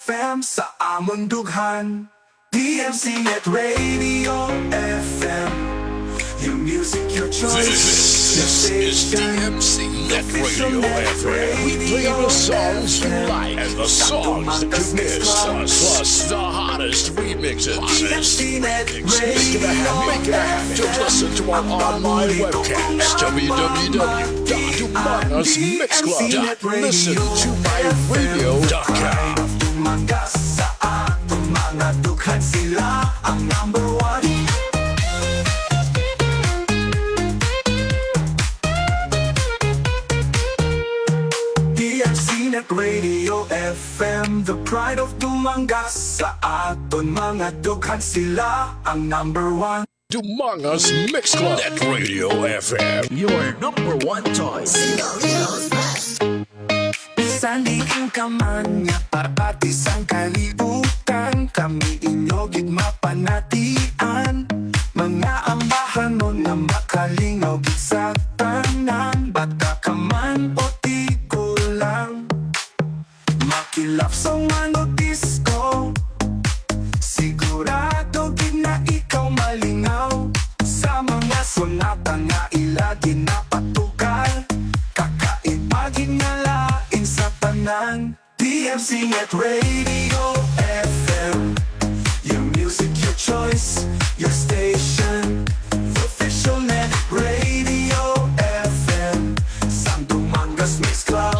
FM sa amon dughan. DMC Net Radio FM. Your music, your choice. This is DMC Net Radio FM. We play the songs you like and the songs that you miss, plus the hottest remixes. Make it a habit to listen to our online webcast, www.umangusmixclub.com. Listen to myradio.com. Sa atong mga dughan, sila ang number one. DMC Net Radio FM, the pride of Dumangas. Sa aton mga dughan, sila ang number one. Dumangas Mix Club at Radio FM. Your number one choice. Salikin ka man nga parati sang kalibutan, kami inyogit mapanatian. Mga ambahanon na makalingaw gid sa tanan, bata ka man o di ko lang. Makilap sa mano disco, sigurado gid na ikaw malingaw. Sa mga sonata nga ilagi na patugal, kakaibagin nga lain sa tanan. DMC Net Radio FM, your music, your choice, your station. The official Net Radio FM, San Dumangas Mix Club.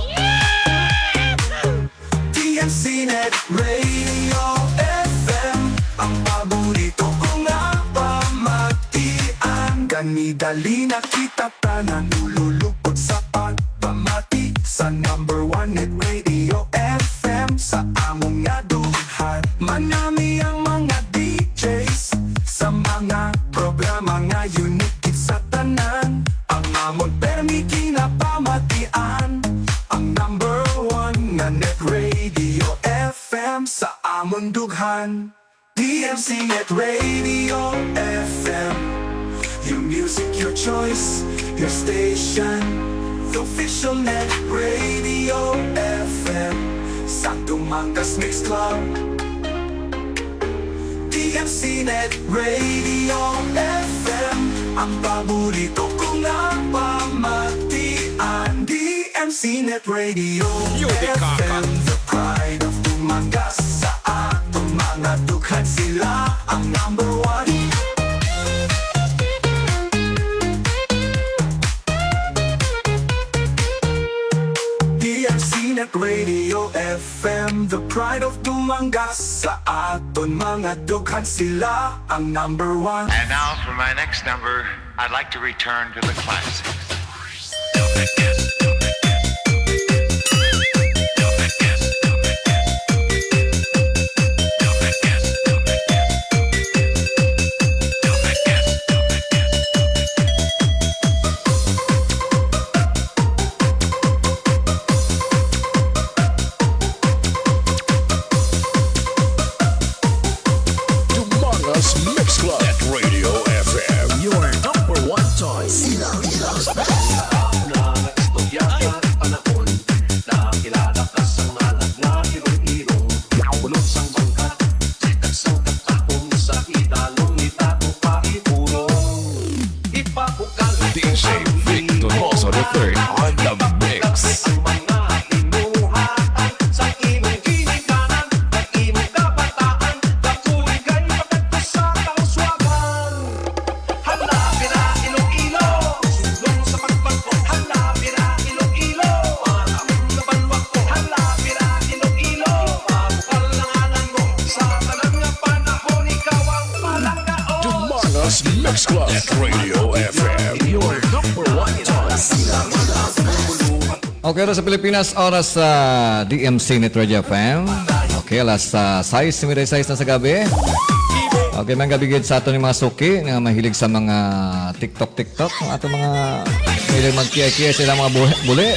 DMC Net Radio FM, ang paborito ko nga pamatian. Ganidali na kita tanan, ululupot sa pagpamati sa number one Net Radio FM sa among nga dughan. Manami ang mga DJs sa mga programa nga unique sa tanan. Ang amon permi kinapamatian, ang number one nga Net Radio FM sa amon dughan. DMC Net Radio FM, your music, your choice, your station. The official Net Radio FM, San Dumangas Mix Club. DMC Net Radio FM, ang paborito ko nga pamatian. DMC Net Radio FM, the pride of Dumangas. Sa atong mga dughan, sila ang number one. DMC Net Radio FM, the pride of Dumangas. Sa aton mga dughan, sila ang number one. And now for my next number, I'd like to return to the classics. Dumangas Mix Club at Radio FM. Your number one choice. DJ Victor Mozo III on the mix. Dumangas Mix Club at Radio FM. Your number one choice. Okay, sa Pilipinas, oras sa DMC Net Radio FM. Okay, alas 6:36 na sa gabi. Okay, mga gabigid sa ato ng mga suki na mahilig sa mga TikTok. Ang ato mga mahilig mag-kia-kia sila mga buli.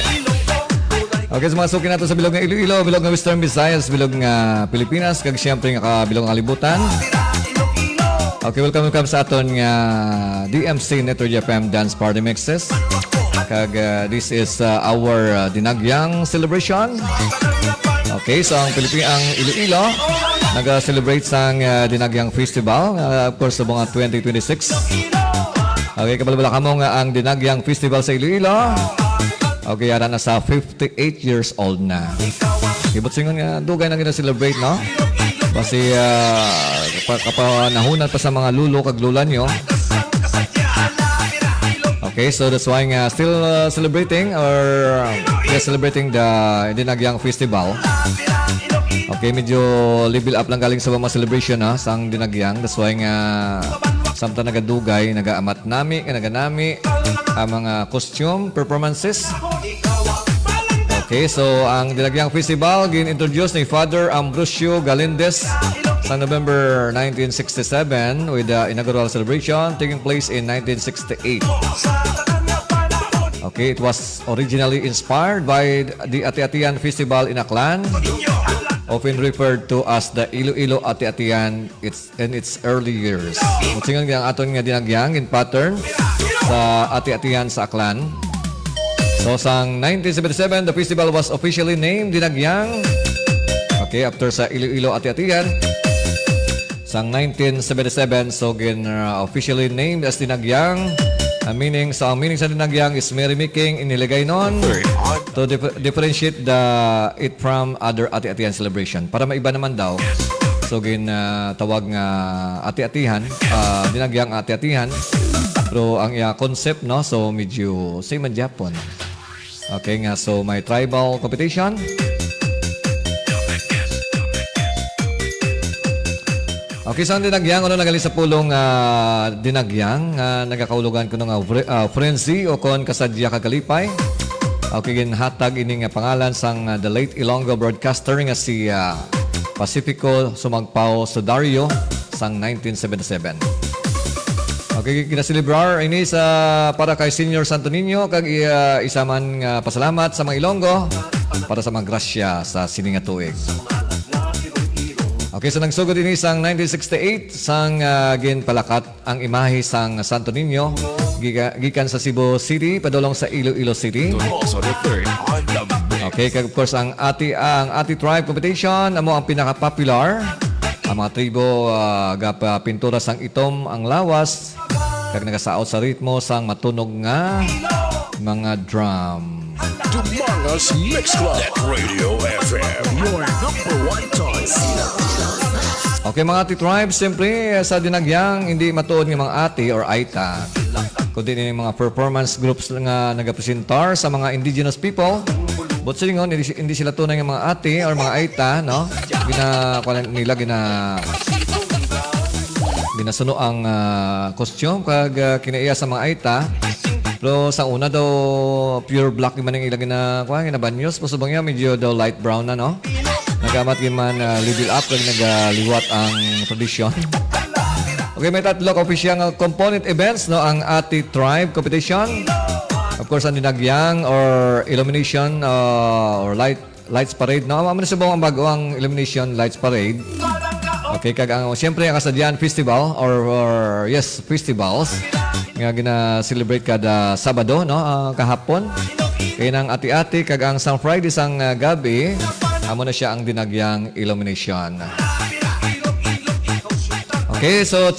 Okay, sa mga suki nato sa bilog ng Iloilo, bilog ng Western Visayas, bilog ng Pilipinas, kag siyempre nga bilog ng Kalibutan. Okay, welcome sa aton nga DMC Net Radio FM Dance Party Mixes. Kag this is our dinagyang celebration. Okay, so ang Iloilo nag-celebrate sa Dinagyang Festival, of course, sa mga 2026. Okay, kabalabala ka mo nga ang Dinagyang Festival sa Iloilo. Okay, yara na sa 58 years old na. Ibot singon nga, dugay na gina-celebrate, no? Kasi kapanahunan pa sa mga lulo kag lula nyo. Okay, so that's why nga still celebrating celebrating the Dinagyang Festival. Okay, medyo level up lang galing sa mga celebration sang Dinagyang. That's why nga samtang nagadugay, nagaamat nami, naganami ang mga costume performances. Okay, so ang Dinagyang Festival gin-introduce ni Father Ambrosio Galindez sa November 1967 with the inaugural celebration taking place in 1968. Okay, it was originally inspired by the Ati-Atian Festival in Aklan, often referred to as the Iloilo Ati-Atian in its early years. Mutsingan ang aton nga Dinagyang in pattern sa Ati-Atian sa Aklan. So, sang 1977, the festival was officially named Dinagyang. Okay, after sa Iloilo Ati-Atian. Sang 1977, so officially named as Dinagyang. Ang meaning sa Dinagyang is merry-making inilagay noon to differentiate it from other Ati-Atian celebration. Para maiba naman daw. So, tawag nga Ati-Atihan, Dinagyang Ati-Atihan. Pero ang concept, no? So, medyo same ang Japon. Okay nga, so may tribal competition. Okay, sa Dinagyang, ano nagali sa pulong Dinagyang, nagakaulugan ko nga frenzy o kon kasadya kagalipay. Okay, ginhatag ini nga pangalan sang the late Ilonggo broadcaster nga si Pacifico Sumagpao Sudario sang 1977. Okay, kinaselebrar ini sa para kay Senior Santo Niño kag isa man nga pasalamat sa mga Ilonggo para sa mga grasya sa sining nga tuig. Okay, so nagsugod ini sang 1968 sang ginpalakat ang imahe sang Santo Niño gikan sa Cebu City padulong sa Iloilo City. Also the third on the mix. Okay, kag of course ang Ati Tribe Competition amo ang pinaka-popular. Ang mga tribo gapa pintura sang itom ang lawas kag nagasaot sa ritmo sang matunog nga mga drum. Dumangas Mix Club. Net Radio FM. Your number one choice. Okay, mga Ati Tribe, siyempre sa Dinagyang hindi matuod ng mga ati or aita. Kundi ni mga performance groups nga nagapresentar sa mga indigenous people. But silingon, hindi sila tunay ng mga ati or mga aita, no? Ginasuno ang costume kag kinaiya sa mga aita. Pero sa una daw, pure black man yung ilang ginabanyos. Pasubang niya, medyo daw light brown na, no? Nagamat man level up kag nagaliwat ang tradisyon. Okay, may tatlo official nga component events, no? Ang Ati Tribe Competition. Of course, ang Dinagyang or Illumination or Lights Parade, no? Maman sa buong bago ang Illumination Lights Parade. Okay, kag ang siyempre ang Kasadyan Festival or yes, festivals nga gina-celebrate kada Sabado, no? Kahapon. Kaya nang ati-ati kag ang San Friday sang gabi, amo na siya ang Dinagyang Illumination. Okay, so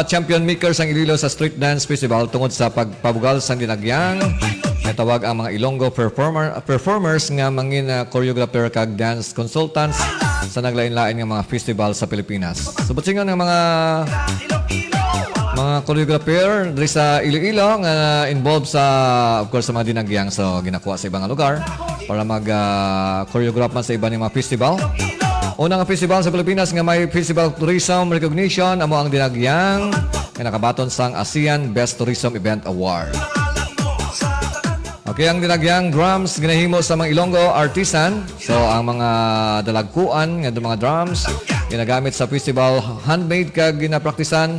champion makers ang Iloilo sa Street Dance Festival tungod sa pagpabugal sa Dinagyang. Natawag ang mga Ilonggo performers nga mangin choreographer kag dance consultants sa naglain-lain nga mga festival sa Pilipinas. So, butsingan ng mga choreographer diri sa Iloilo nga involved sa, of course, sa mga Dinagyang. So, ginakuha sa ibang lugar para mag-choreograph man sa iba ng mga festival. Unang festival sa Pilipinas nga may Festival Tourism Recognition amo ang Dinagyang nga nakabaton sang ASEAN Best Tourism Event Award. Okay, ang Dinagyang drums ginahimo sa mga Ilonggo artisan. So ang mga dalagkuan nga mga drums ginagamit sa festival handmade kag ginapraktisan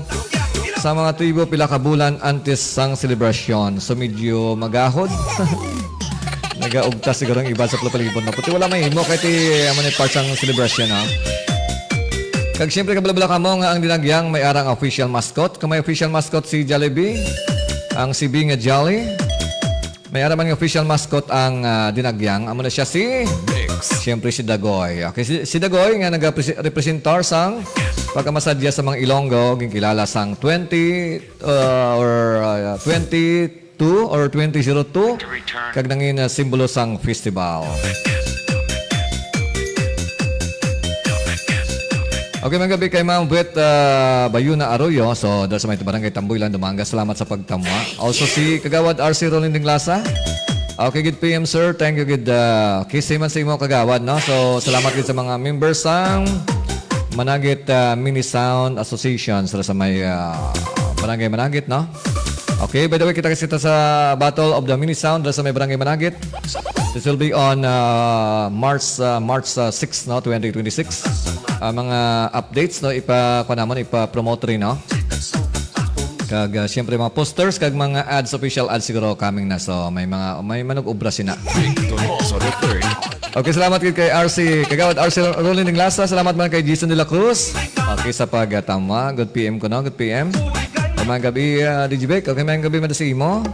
sa mga tribo pila ka bulan antes sang selebrasyon. So medyo magahod. Nagaugtas siguro ang iba sa palibon na puti wala may himo kay ti amon part sang celebration, ha. Kag siyempre kabalabala ka mo nga ang Dinagyang may arang official mascot. Kung may official mascot si Jollibee, ang si Bing nga Jolly. May araman ng official mascot ang Dinagyang. Amo na siya si Mix Siyempre si Dagoy. Okay, si Dagoy nga nag-representar sang pagkamasadya sa mga Ilonggo, gingkilala sang 22 or 2002 kag nangin simbolo sang festival. Okay, mga gabi kay Ma'am Bet Bayuna Arroyo. So, dahil sa may barangay Tambuilan, Dumanga. Salamat sa pagtamwa. Also, si Kagawad RC Rolling Dinglasa. Okay, good PM, sir. Thank you, good. Kiss man sa imo, Kagawad, no? So, salamat din sa mga members ng Managit Mini Sound Association sa may barangay Managit, no? Okay, by the way, kita sa Battle of the Mini Sound dahil sa may barangay Managit. This will be on March 6, no, 2026. Mga updates, no, ipa-promote rin, no? Kag siyempre mga posters kag mga ads, official ads siguro coming na. So may manug-ubra sina. Okay, salamat kay RC Kagawad RC Rolling Dinglasa. Salamat man kay Jason de la Cruz. Okay, sa pagtama. Good PM ko, no? Good PM. Mga gabi, DJ Beck. Okay, mga gabi madasi mo.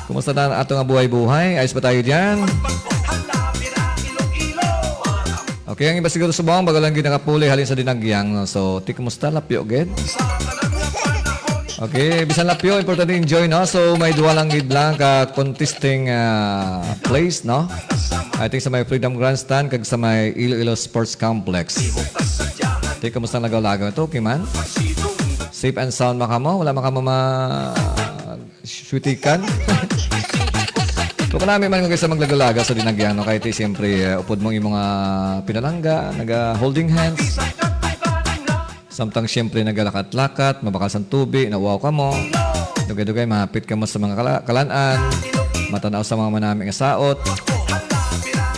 Kumusta na ato nga buhay-buhay? Ayos ba tayo diyan? Okay, ang iba siguro subong bago lang ginakapuli halin sa dinagyang. No? So, kumusta lapyo, ged? Okay, bisan lapyo, importante enjoy, no? So, may duwa lang gid lang ka contesting place, no? I think sa may Freedom Grandstand kag sa may Iloilo Sports Complex. Kumusta nagaw-lagaw ito, okay man? Safe and sound makamo? Wala makamo shootikan? Kung namin man kung sa maglagalaga sa dinagyan, no? Kahit siyempre upod mong yung mga pinalangga, naga-holding hands. Samtang siyempre nagalakat-lakat, mabakal sa tubig, nauwaw ka mo. Dugay-dugay, mahapit ka mo sa mga kalanaan, matanaw sa mga manaming asaot.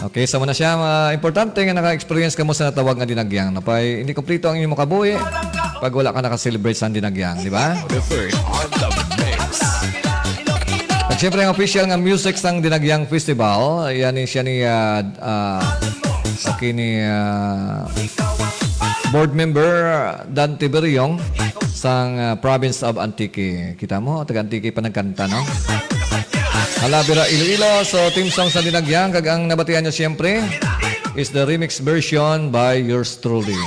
Okay, sa muna siya, importante nga naka-experience ka mo sa natawag nga dinagyang. Napay, hindi kompleto ang inyong makabuhi pag wala ka naka-celebrate sa dinagyang, di ba? At siyempre, ang official nga music sang Dinagyang Festival, yan siya ni board member Dan Tiberyong sang province of Antique. Kita mo, taga Antique pa nagkanta, no? Halabira Iloilo. So, team song sa Dinagyang, kag ang nabatian nyo siyempre is the remix version by yours truly.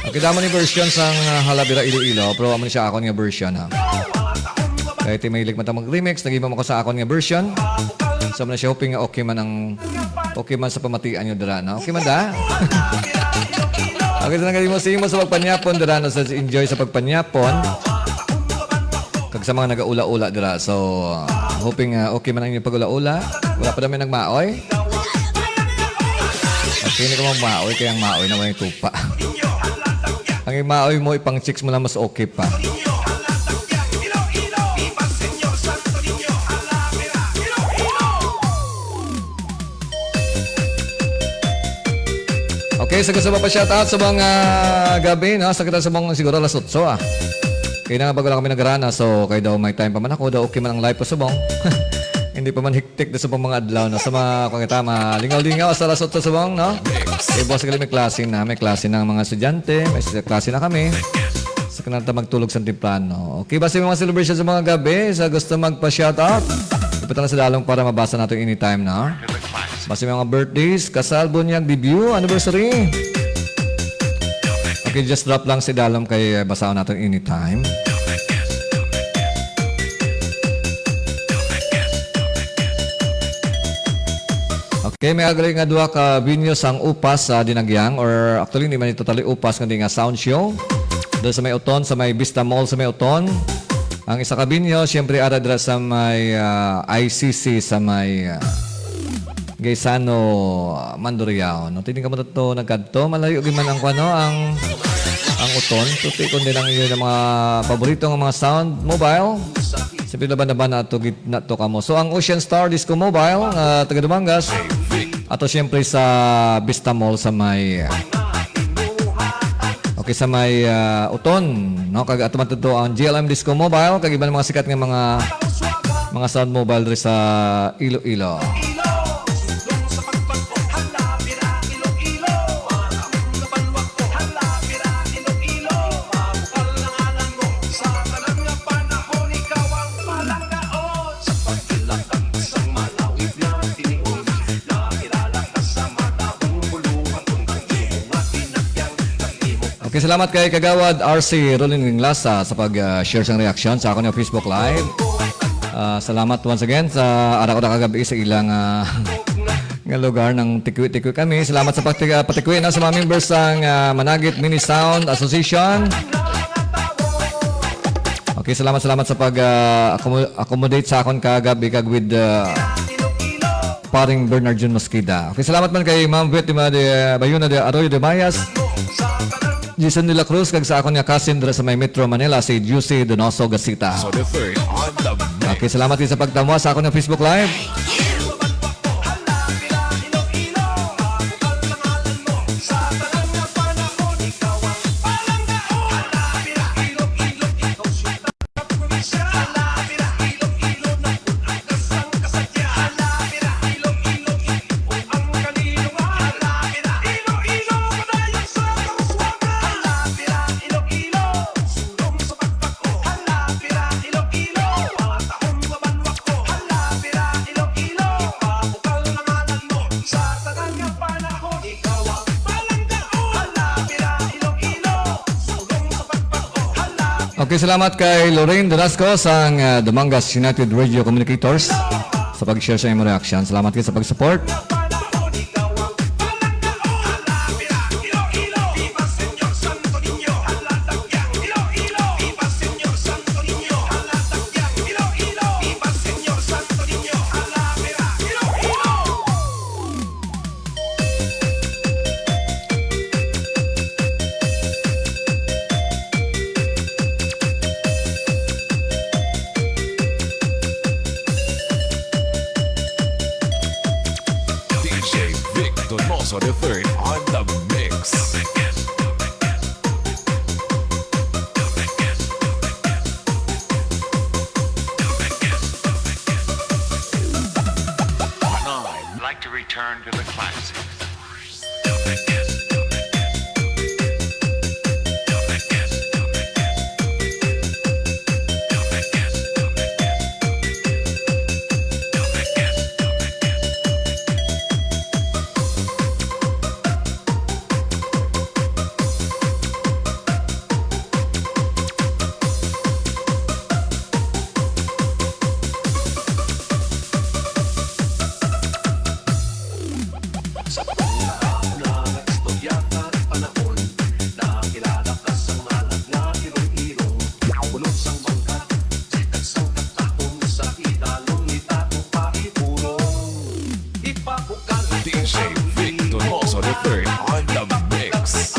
Okay, damo ni version sang Halabira Iloilo, pero amo ni siya ako nga version, ha? Kahit may hilig man mag-remix, nag-iba mo ko sa akon nga version. Sabi na siya, hoping nga okay man sa pamatian nyo dira, no? Okay man da? Okay, sanagay mo sa pagpanyapon dira, no? So, enjoy sa pagpanyapon. Kag sa mga nag-ula-ula dira. So, hoping okay man ang inyong pag-ula-ula. Wala pa namin nag-maoy. Okay, hindi ko mag-maoy, kaya ang maoy na walang tupa. Ang maoy mo, ipang chicks mo lang mas okay pa. Okay, sa gusto pa shoutout sa mga gabi, no? Sa kita sa mga siguro alas 8, ah. Kaya na bago lang kami nagrana, so kayo daw may time pa man ako, daw okay man ang live pa subong. Hindi pa man hiktik na sa mga adlaw, no? Sa mga kung lingaw-lingaw sa alas 8 subong, no? Eh, boss, may klase ng mga estudyante, may klase na kami. Sa kanata magtulog sa timplano. Okay, basta yung mga celebration sa mga gabi, sa gusto magpa-shoutout, ipatala sa dalong para mabasa natin anytime, no? Basta yung mga birthdays, kasal, bunyag, debut, anniversary. Okay, just drop lang si Dalom kay basahan natin anytime. Okay, may agaling nga duha ka binyos ang upas sa Dinagyang, or actually hindi man ito totally upas, kundi nga sound show. Doon sa may Uton, sa may Vista Mall sa may Uton. Ang isa ka binyo, siyempre aradra sa may ICC, sa may Gaisano, Mandurriao. No, tining ka mo to nagkadto, malayo giman ang kuno ang Uton. Tuti kundi lang yun ang mga paborito ng mga sound mobile. Sabi na ba na to kamo. So ang Ocean Star Disco Mobile, taga Dumangas. Ato siyempre sa Vista Mall sa may okay, sa may Uton, no? Kag ato man to ang GLM Disco Mobile, kag iban mga sikat nga mga sound mobile diri sa Iloilo. Okay, salamat kay Kagawad RC Rolling Winglasa sa pag-share siyang reaction sa ako ng Facebook Live. Salamat once again sa araw na kagabi sa ilang nga lugar ng tikwi-tikwi kami. Salamat sa patikwi na sa mga members ng Managit Mini Sound Association. Okay, salamat sa pag-accommodate sa akon kagabi kag with paring Bernard Jun Mosqueda. Okay, salamat man kay Ma'am Betima de Bayuna de Arroyo de Mayas. Jason de la Cruz kag sa akon nga cousin dira sa may Metro Manila si Juicy Donoso Gasita. So the third on the mix. Okay, salamat din sa pagtamo sa akon nga Facebook Live. Okay, salamat kay Lorraine Velasco sa Dumangas United Radio Communicators sa pag-share sa iyong reaction. Salamat kayo sa pag-support. DJ Vic Donoso the third on the mix. I'd like to return to the classics. DJ Vic Donoso the third on the mix.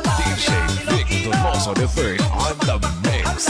DJ Vic Donoso the third on the mix.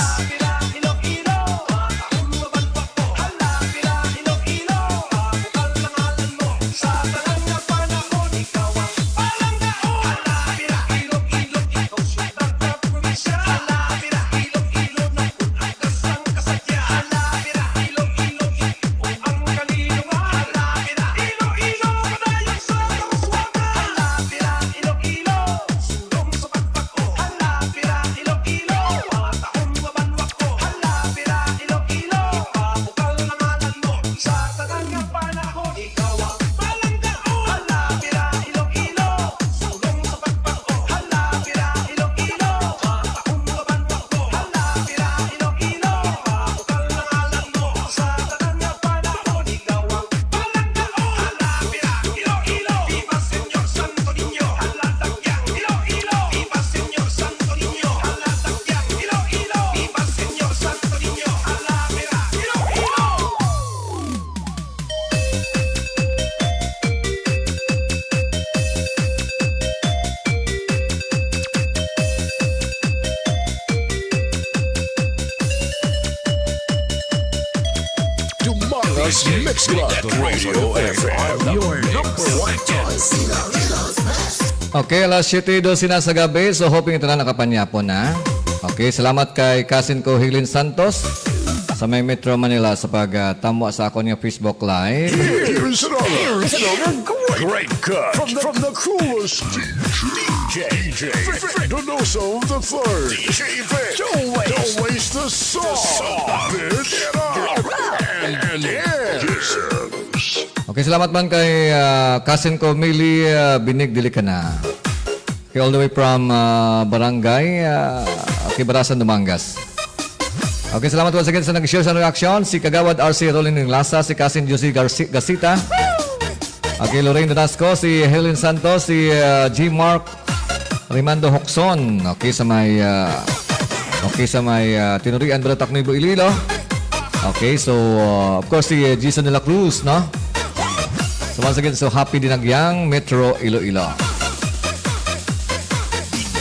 Mix Club Radio FM. Your number one choice. Okay, alas 7:12 na sa gabi. So, hoping ito na nakapanyapon na. Okay, salamat kay cousin ko Hilin Santos sa may Metro Manila sa pagtamo sa ako niya Facebook Live. Here's another great cut from the coolest DJ Donoso the third. DJ Vic. Don't waste the song, bitch. And yes. Okay, salamat man kay cousin ko Millie Binig Dilikana. Okay, all the way from Barangay Barasan, Dumangas. Okay, salamat once again sa nag-share sa reaction. Si Kagawad RC Rolling ng Lasa, si cousin Josie Gasita. Okay, Lorraine Donasco, si Helen Santos, si G. Mark Rimando Hoxon. Okay, sa may Tinurian Baratak Nuevo Iloilo. Okay, so of course si Jason de la Cruz, no? So once again, so happy dinagyang Metro Iloilo.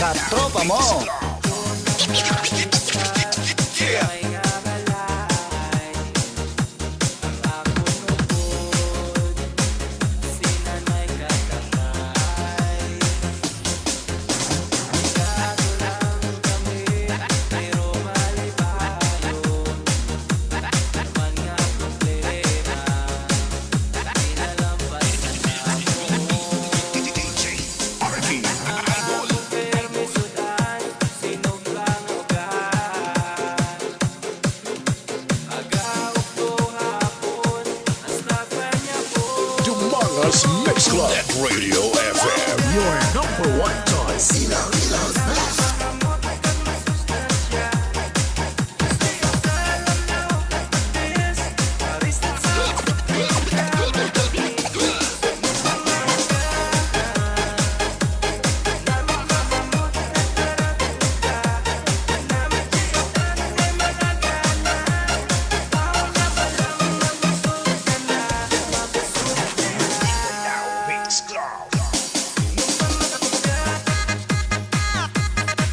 Katropa mo. Dumangas Mix Club Radio FM. Your number one choice.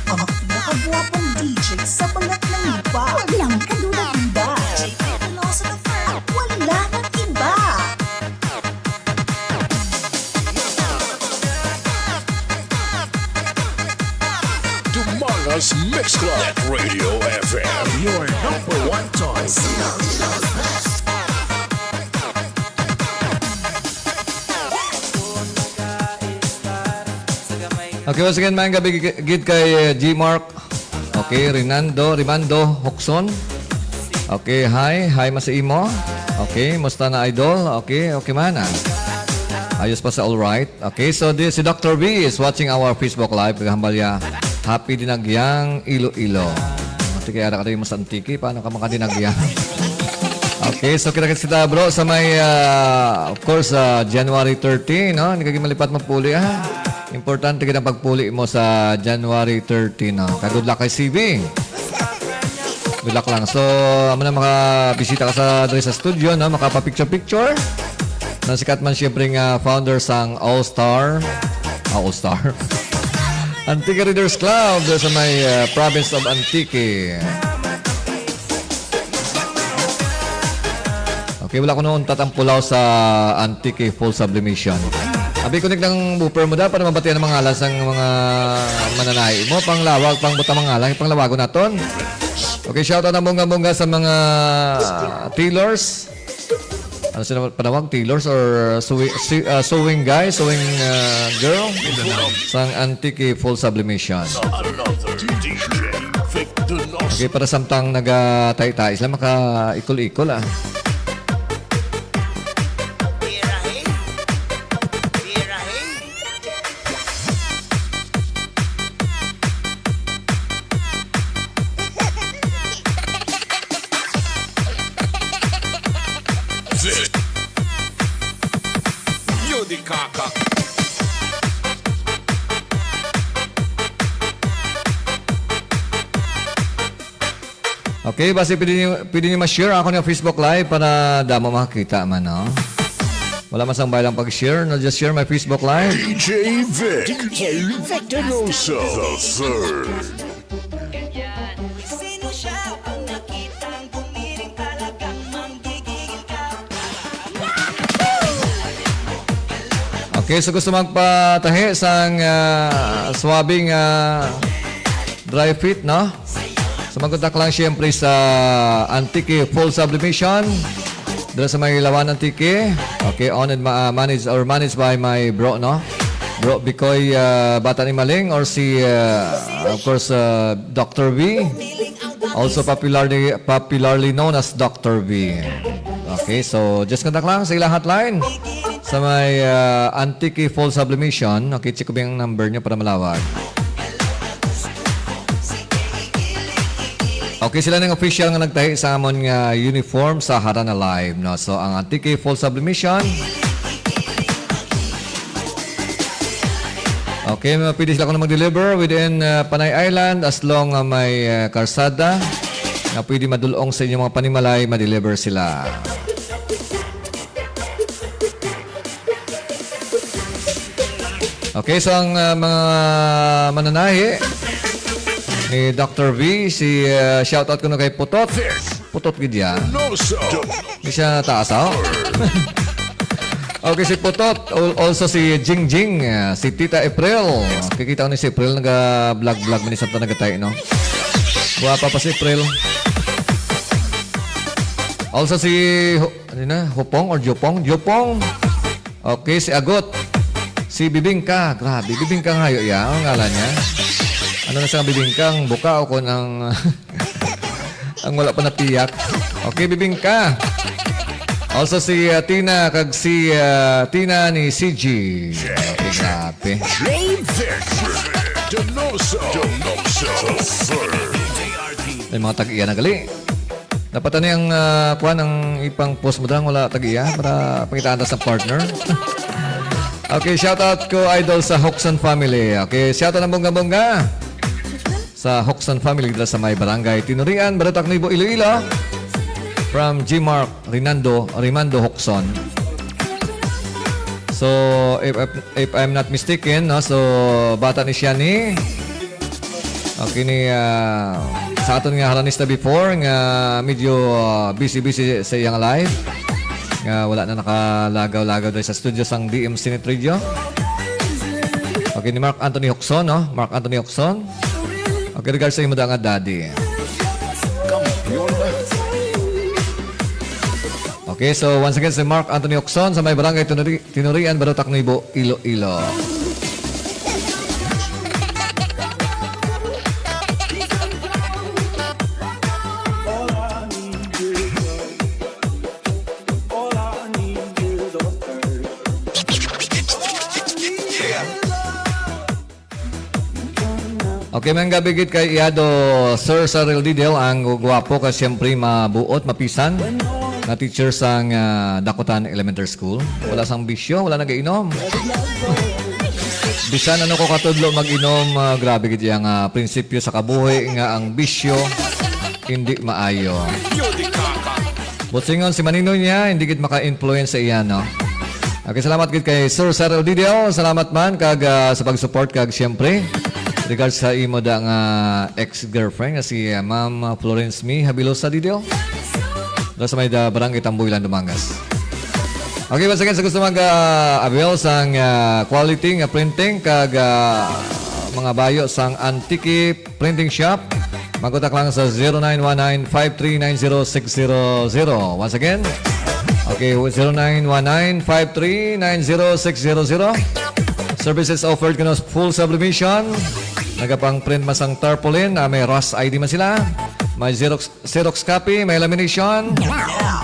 Ang pinakagwapong DJ sa balat ng iba. Walang katulad iba. Wala nang iba. Dumangas Mix Club Radio FM. Your number one choice. Okay, once again, maayong gabi gid kay G. Mark. Okay, Rimando Hoxon. Okay, hi masa imo. Okay, musta na idol? Okay man. Ayos pa sa all right. Okay, so si Dr. B is watching our Facebook Live. Kahambalya, happy dinagyang Iloilo. Ati kaya ka tayo mas antiki, paano ka makadinagyang? Okay, so kita bro sa may, of course, January 30, no? Hindi kaging malipat magpuli, ha? Importante kita pagpuli mo sa January 30, no? Good luck kay CB. Good luck lang. So, na makabisita ka sa studio, no? Makapapicture-picture. Nasikat man siyempre nga founder sang All-Star. Antique Readers Club sa may province of Antique. Okay, wala ko noon tatampulaw sa Antique Full Sublimation. Abi kunik ng booper mo da para mabatian ang mga alas ng mga mananay mo. Panglawag, pangbuta mga alang, panglawago naton. Okay, shoutout na bunga-bunga sa mga tailors. Ano sila panawag? Tailors or sewing guy, sewing girl? Sang Antique Full Sublimation. Okay, para samtang nagatay-tay sila maka-ikol-ikol ah. Okay, basta pwede niyo ma-share ako ng Facebook Live para damo makakita man, no? Wala masang bayang pag-share. No, just share my Facebook Live. DJ Vic. Donoso the third. Sino siya ang nakitang bumiring talagang manggigigil ka? Okay, so gusto magpatahi sang swabing dry fit, no? So magkontak lang siyempre sa Antique Full Sublimation. Dito sa may Lawan Antique. Okay, owned and managed by my bro, no? Bro Bicoy Bata ni Maling or si of course Dr. V. Also popularly known as Dr. V. Okay, so just contact lang sa ilang hotline sa may Antique Full Sublimation. Okay, check ko ba yung number niyo para malawag. Okay, sila ng official nga nagtahi sa amon nga uniform sa Harana Live, no? So ang Antique Full Sublimation. Okay, pwede sila ko na mag-deliver within Panay Island as long may karsada na pwede madulong sa inyong mga panimalay, ma-deliver sila. Okay, so ang mga mananahi ni Dr. V, si shoutout ko na kay Putot. Putot gidya. No song. Hindi siya nataasaw. Okay, si Putot. Also si Jingjing. Si Tita April. Kikita ko ni si April. Nag-vlog-vlog mo ni Santa Nagatay, no? Guwapa pa si April. Also si Hupong or Jupong? Jupong. Okay, si Agot. Si Bibingka. Grabe, Bibingka ngayon. Ang ngalan niya. Ano na sa Bibingkang? Buka ako ng... ang wala pa natiyak. Okay, Bibingka. Also si Tina, kag si Tina ni CG. Okay, grabe. May mga tag-iya na gali. Dapat ano yung kuha ng ipang post mo lang, wala tag-iya para pangitaan sa partner. Okay, shoutout ko idol sa Hoxon family. Okay, shoutout ng bongga-bongga sa Hoxon family dito sa may barangay Tinurian, Barutak Nibo, Iloilo. From G. Mark Rimando Hoxon. So, if I'm not mistaken, no, so bata ni siya ni okay ni sa aton nga haranista before nga medyo busy sa iyang live. Nga wala na nakalagaw-lagaw dahil sa studio sang DMC Net Radio. Okay, ni Mark Anthony Hoxon, no? Mark Anthony Hoxon. Okay, regards sa imo nga daddy. Okay, so once again si Mark Anthony Oxon sa may barangay Tinurian, Barutak Nibo, Iloilo. Okay, mga gabigit kay Iado Sir Sarel Didel, ang gwapo ka siyempre mabuot, mapisan. Na teacher sang Dakotan Elementary School. Wala sang bisyo, wala nag-inom. Bisan ano ko katudlo mag-inom, grabe gid yang prinsipyo sa kabuhi nga ang bisyo hindi maayo. Butingon si Manino niya, hindi gid maka-influence sa iya, no. Okay, salamat gid kay Sir Sarel Didel. Salamat man kag sa pag-support kag siyempre regards sa imo da nga ex-girlfriend nga si Ma'am Florence Mi Habilosa Didel. Sa may barangay Tambuilan, Dumangas. Okay, once again, sa gusto mag-avail sang quality nga printing kag mga bayo sang Antique Printing Shop, magkontak lang sa 0919-5390600. Once again, okay, 0919-5390600. Services offered kuno full sublimation. Nagapang print masang tarpaulin, may ROS ID man sila. May Xerox copy, may lamination,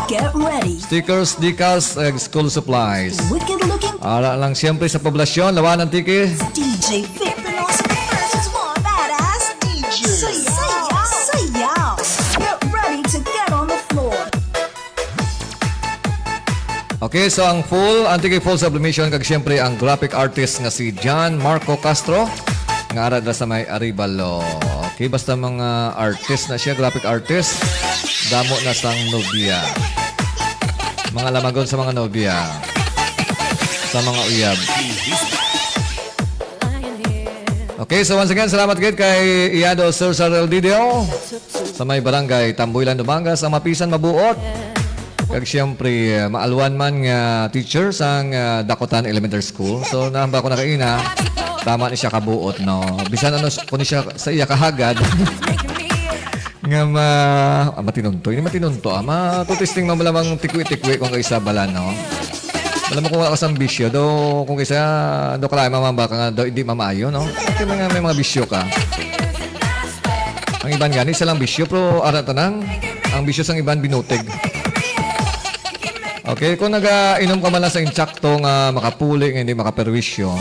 Get ready. stickers, decals, school supplies. Wicked looking Ara lang siyempre sa poblasyon, Lawan Antique. DJ Vic Pinosa versus more badass DJ. Sayaw. Get ready to get on the floor. Okay, so ang full Antique Full Sublimation kag siyempre ang graphic artist nga si John Marco Castro nga ara sa may Aribalo. Okay, basta mga artist na siya, graphic artist, damo na sang nobya. Mga lamagon sa mga nobya. Sa mga uyab. Okay, so once again, salamat gid kay Iado Sir Sarel Didel sa may barangay Tambuilan, Dumangas, ang mapisan mabuot. Kag siyempre, maalwan man nga teacher sang Dakotan Elementary School. So, nahamba ko na kaina, tama ni siya kabuot, no? Bisan ano, kung ni siya sa iya kahagad, nga matinunto. Hindi matinunto, matutesting malamang tikwi-tikwi kung kaisa bala, no? Alam mo kung wala ka sa bisyo, do kung kaysa do kalay mamamba ka nga do hindi mamaayo, no? Kasi may mga bisyo ka. Ang iban gani isa lang bisyo pero ara tanang ang bisyo sang iban binutig. Okay, kung naga-inom ka man lang sa insakto nga makapuli nga hindi makaperwisyo,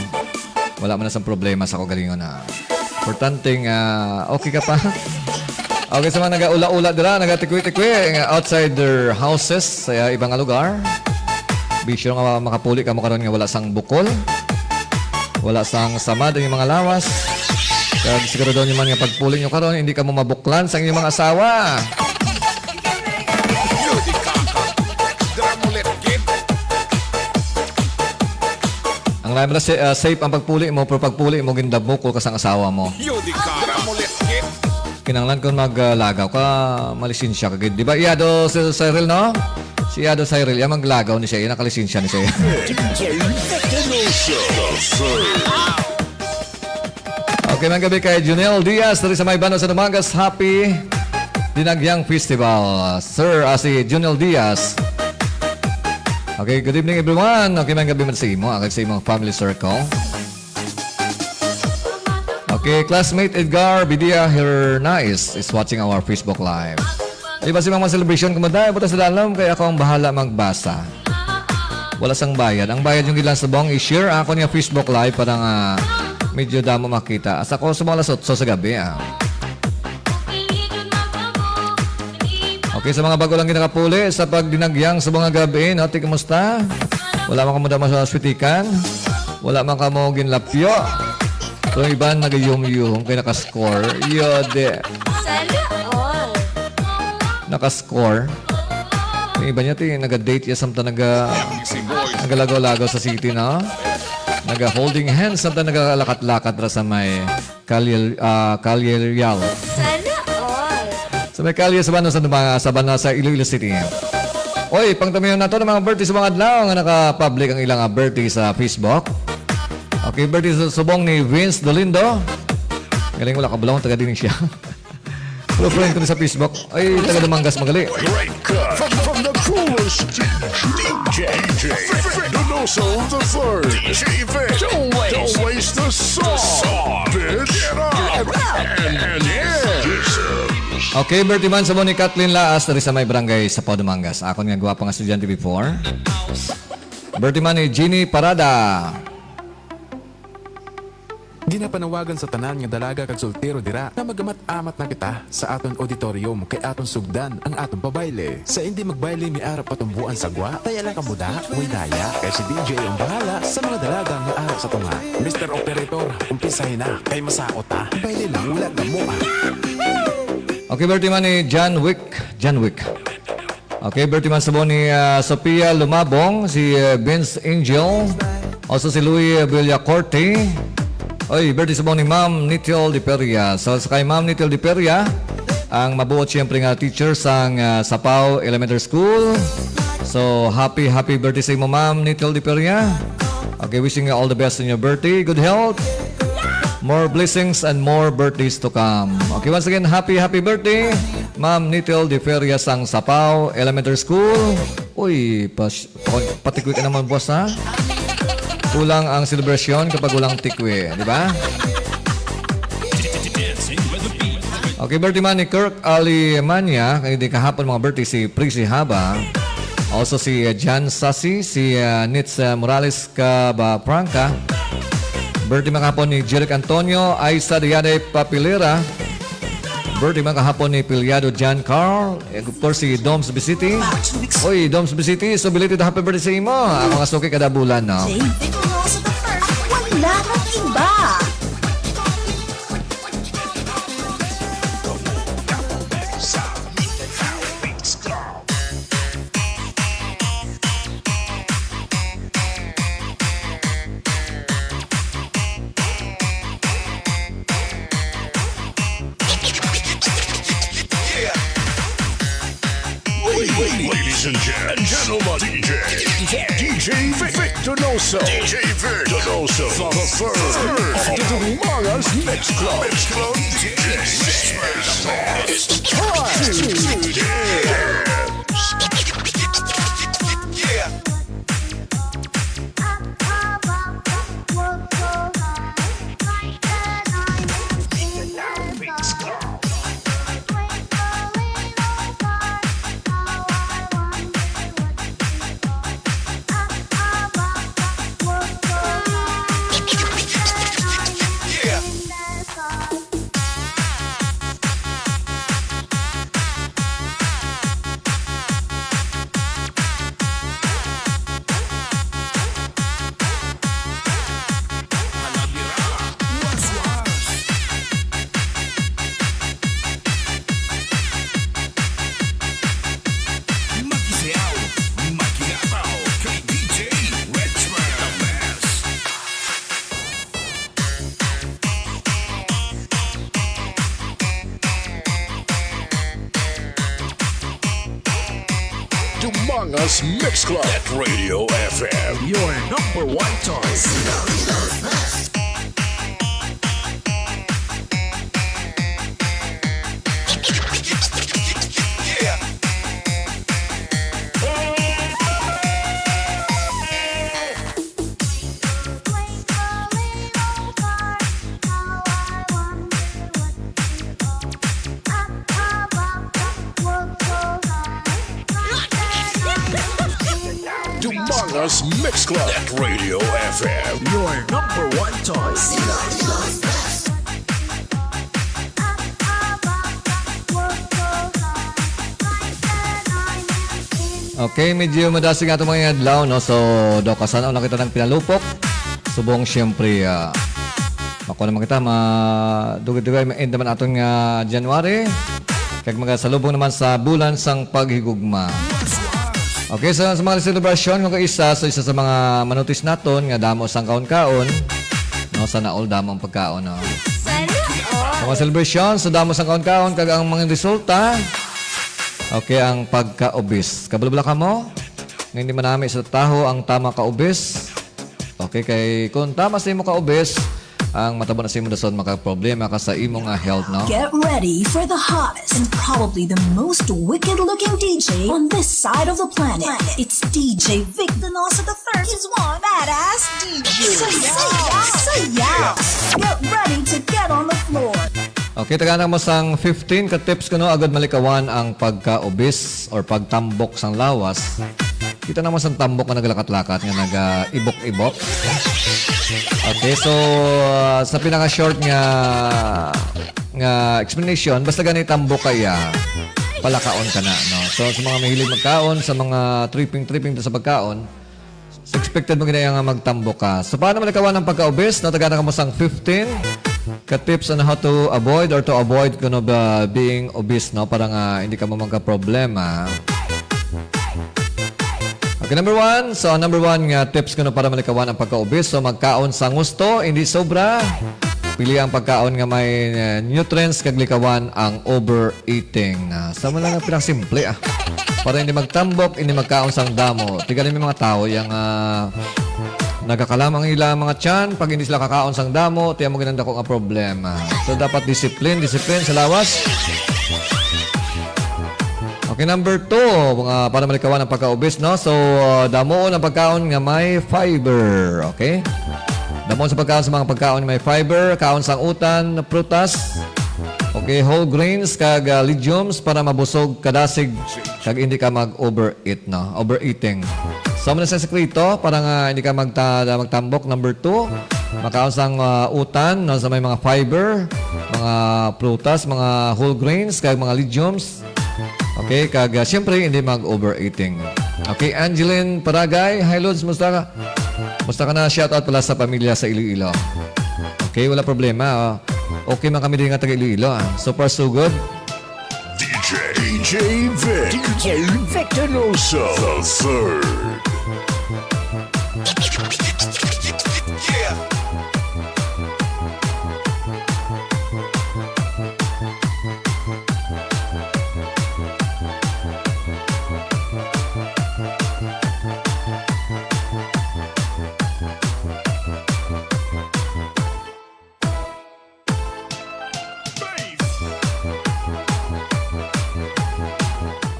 wala man na sang problema sa kagalingon na. Importante nga okay ka pa. Okay, sa mga naga-ula-ula dira, naga-tikwi-tikwi nga outside their houses sa ibang nga lugar. Bisyo nga makapuli ka mo karon nga wala sang bukol. Wala sang samad ang mga lawas. Kag siguro nyo man nga pagpuli nyo karon hindi ka mo mabuklan sa inyong mga asawa. Ang lahat na safe ang pagpuli mo, pero pagpuli mo gindabukol ka sa asawa mo. Kinanglan kung maglagaw ka, malisensya ka. Di ba? Iyado si Cyril, no? Si Iyado Cyril, yan maglagaw ni siya. Yan nakalisensya ni siya. Okay, mga gabi kay Junel Diaz. Dari sa may bano sa Dumangas. Happy Dinagyang Festival. Sir, si Junel Diaz. Okay, good evening everyone. Okay, mga gabi man sa imo. Okay, sa imong family circle. Okay, classmate Edgar Bidia Hernais is watching our Facebook Live. Di ba si mga celebration kumaday? Buta sa dalam, kaya ako ang bahala magbasa. Wala sang bayad. Ang bayad yung ilang sabong i-share ako niya Facebook Live para nga medyo damo makita. Asa ko sa mga lasot sa gabi. Okay, sa mga bago lang kinakapuli sa pagdinagyang sa mga gabi, no? Kumusta? Wala man kamo damo sa switikan? Wala man kamo ginlapyo? So, iba nag-yung-yung kaya nakascore. Yode. Nakascore. Yung iba niya, nag-date niya samta nagalagaw-lagaw sa city, no? Naga-holding hands samta nagalakat-lakat ra sa may Kalye Real. Sa may Kalye sa bana sa Iloilo City. Oy, pangtamiyon na to ng mga birthday sa mga adlaw nga naka-public ang ilang birthday sa Facebook. Okay, birthday sa subong ni Vince Dolindo. Galing wala kabulong, taga dining siya. Hello friend ko sa Facebook. Ay, taga Dumangas magali. Great cut from the coolest DJ. Donoso the third. DJ Vic. Don't waste the song, bitch. Get up. And yeah. Okay, birthday man sa mo ni Kathleen Laas dari sa may barangay sa Pau Dumangas. Ako nga guwapang estudyante before. Birthday man ni Jeannie Parada. Ginapanawagan sa tanan nga dalaga kag soltero dira na magamat-amat na kita sa aton auditorium kay aton sugdan ang aton pabayle. Sa hindi magbayle mi arap patumbuan sa gwa, taya lang kamuda, uy daya. Kay si DJ ang bahala sa mga dalaga nga arap sa tunga. Mr. Operator, umpisahin na kay masaot ha. Bayle lang, wala na mo ah. Okay, birthday man ni John Wick. Okay, birthday man sa mo ni Sophia Lumabong, si Vince Angel, also si Louis Villacorte. Oy, birthday sa ni Ma'am Nitil De Peria. So, sa kay Ma'am Nitil De Peria, ang mabuot siyempre nga teacher sang Sapao Elementary School. So, happy birthday sa imo, Ma'am Nitil De Peria. Okay, wishing you all the best in your birthday. Good health. More blessings and more birthdays to come. Okay, once again, happy birthday, Ma'am Nitil De Peria sang Sapao Elementary School. Uy, patikwi ka naman, boss, ha? Kulang ang celebration kapag walang tikwi, di ba? Okay, birthday man ni Kirk Alimania. Hindi kahapon mga birthday si Prissy Haba. Also si Jan Sassi, si Nitz Morales Cabapranca. Birthday man kahapon ni Jeric Antonio, Aisa Diade Papilera. Birthday man kahapon ni Piliado Jan Carl. Of course si Doms Bisiti. Oy, Doms Bisiti, so belated happy birthday sa imo. Ang mga suki kada bulan, no? Wala nang iba. Ladies and gentlemen, DJ Vic Donoso. DJ Vic Donoso. The third of the Mangas Mix Club. It's time to dance. Mangas Mix Club at Radio FM. Your number one choice. Mangas Mix Club at Radio FM. Your number one choice. Okay, medyo madasig nga itong mga adlaw, no? So, daw kasanaw na kita ng pinalupok. Subong siyempre, ako naman kita, dugay-dugay, ma-end naman atong January. Kaya magasalubong naman sa bulan sang paghigugma. Okay, so sa mga celebration, kung isa sa mga manutis naton, nga damo sang kaon-kaon, no? Sana all damo ang pagkaon, no? Sa mga celebration, so damo sang kaon-kaon, kag ang mga resulta, okay, ang pagka-obese. Kabulabula ka mo? Nga hindi manami sa taho ang tama ka-obese. Okay, kay kung tama sa imo ka-obese, ang matabo na sa imo dason makaproblema ka sa imo nga health, no? Get ready for the hottest and probably the most wicked-looking DJ on this side of the planet. It's DJ Vic Donoso III. He's one badass DJ. Sayaw! Get ready to get on the floor. Okay, taganang mo sang 15 ka tips kuno agad malikawan ang pagka-obese or pagtambok sang lawas. Kita naman sang tambok nga naglakat-lakat nga nag-ibok-ibok. Okay, so sa pinaka-short nga explanation, basta ganit tambok kaya palakaon ka na, no? So sa mga mahilig magkaon, sa mga tripping sa pagkaon, so expected mo ginaya nga magtambok ka. So paano malikawan ang pagka-obese? No, taganang mo sang 15 ka-tips on how to avoid kuno ba being obese, no? Para nga hindi ka magka-problema. Okay, number one nga tips kuno para malikawan ang pagka-obese. So magkaon sa gusto, hindi sobra. Pili ang pagkaon nga may nutrients kag likawan ang overeating. Sama lang ang pinakasimple para hindi magtambok, hindi magkaon sang damo. Tiganin mo mga tao yang nagkakalamang ilang mga tiyan, pag hindi sila kakaon sang damo, tiyan mo ginanda ko nga problema. So, dapat discipline sa lawas. Okay, number 2, para malikawan ang pagka-obese, no? So, damoon ang pagkaon nga may fiber, okay? Damoon sa pagkaon sa mga pagkaon nga may fiber, kaon sang utan, prutas, okay, whole grains, kag legumes para mabusog, kadasig, kag hindi ka mag-overeat, no? Overeating. So, muna sa sekreto, para nga hindi ka magtambok. Number 2, makaon sang utan, no, sa may mga fiber, mga prutas, mga whole grains, kag mga legumes. Okay, kag siyempre, hindi mag-overeating. Okay, Angeline Paragay, hi Lods, musta ka? Musta ka na? Shoutout pala sa pamilya sa Iloilo. Okay, wala problema. Okay man kami din nga taga Iloilo. So far, so good. DJ Vic Donoso, the third.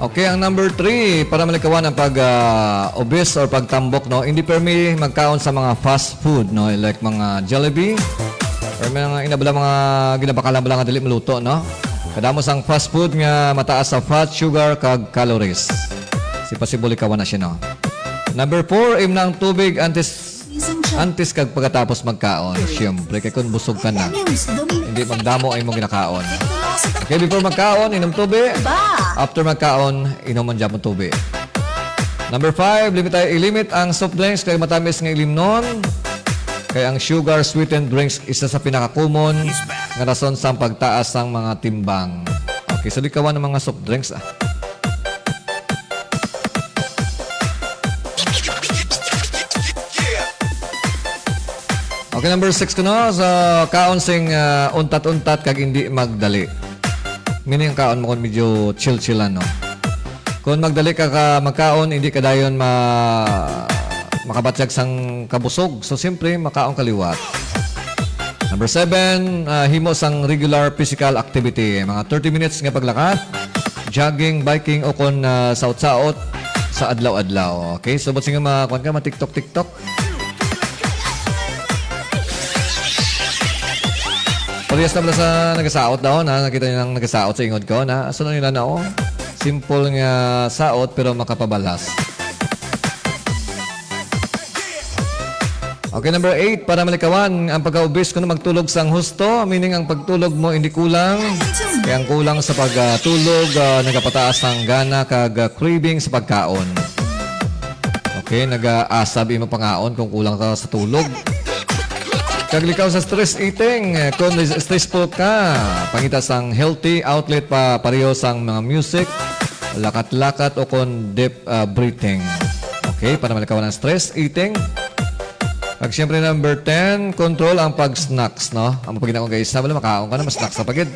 Okay, ang number 3, para malikawan ang pag-obese or pagtambok, no? Hindi permi magkaon sa mga fast food, no? Like mga Jollibee, or mga inabala mga ginabakalan-bala nga dili maluto, no? Kadamos ang fast food nga mataas sa fat, sugar, kag calories. Si possible ikawan na siya, no? Number 4, imna ang tubig antes kag pagkatapos magkaon. Siyempre, kay kung busog ka na, hindi magdamo ay mong ginakaon. Okay, before magkaon, inom tubig. After magkaon, inom man dyan mong tubig. Number 5, ilimit ang soft drinks kay matamis ng ilimnon. Kaya ang sugar sweetened drinks isa sa pinaka-common nga rason sa pagtaas ng mga timbang. Okay, so likawan ng mga soft drinks. Okay, number 6 ko no, sa kaon sing untat-untat kag hindi magdali. Meaning ang kaon mo kung medyo chill-chillan, no? Kung magdali ka magkaon, hindi ka dayon makabatyag sang kabusog. So, siyempre, makaon kaliwat. Number 7, himo sang regular physical activity. Mga 30 minutes nga paglakad, jogging, biking, o kung saot-saot sa adlaw-adlaw. Okay, so, ba't nga ma-TikTok-TikTok? Parehas na pala sa nagasaot daw na nakita niyo nang nagasaot sa ingod ko na sunod nila na simple nga saot pero makapabalas. Okay, number 8, para malikawan ang pagka-obese kuno magtulog sang husto, meaning ang pagtulog mo hindi kulang. Kaya ang kulang sa pagtulog nagapataas ang gana kag craving sa pagkaon. Okay, nag-aasab imo pangaon kung kulang ka sa tulog. Kaglikaw sa stress eating, kung stressful ka, pangita sang healthy outlet pa pareho sang mga music, lakat-lakat o kung deep breathing. Okay, para malikawan ang stress eating. Pag siyempre number 10, control ang pag-snacks, no? Ang pagkina ko guys, wala makaon ka na, mas snacks sa pagid.